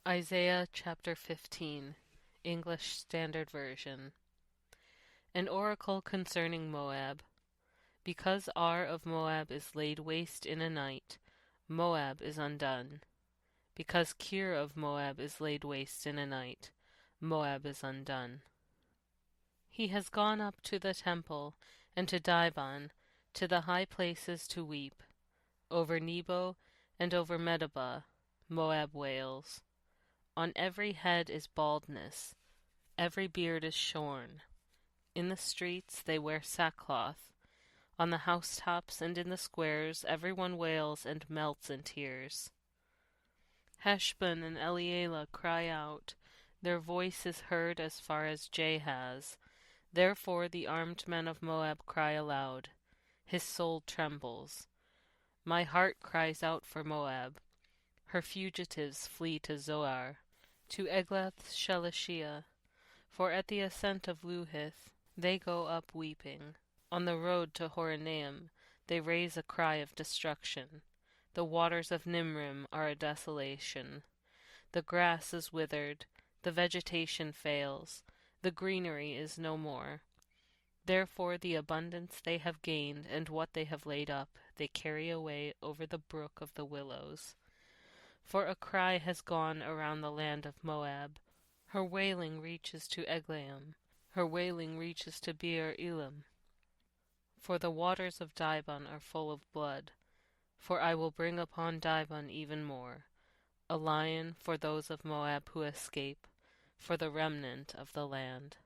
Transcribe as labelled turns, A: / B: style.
A: Isaiah chapter 15, English Standard Version. An oracle concerning Moab. Because Ar of Moab is laid waste in a night, Moab is undone. Because Kir of Moab is laid waste in a night, Moab is undone. He has gone up to the temple, and to Dibon, to the high places to weep. Over Nebo and over Medeba, Moab wails. On every head is baldness, every beard is shorn. In the streets they wear sackcloth. On the housetops and in the squares everyone wails and melts in tears. Heshbon and Elealeh cry out, their voice is heard as far as Jahaz. Therefore the armed men of Moab cry aloud. His soul trembles. My heart cries out for Moab. Her fugitives flee to Zoar, to Eglath-shelishiyah, for at the ascent of Luhith they go up weeping. On the road to Horonaim they raise a cry of destruction. The waters of Nimrim are a desolation. The grass is withered, the vegetation fails, the greenery is no more. Therefore the abundance they have gained and what they have laid up they carry away over the brook of the willows. For a cry has gone around the land of Moab. Her wailing reaches to Eglaim. Her wailing reaches to Beer-elim. For the waters of Dibon are full of blood. For I will bring upon Dibon even more, a lion for those of Moab who escape, for the remnant of the land.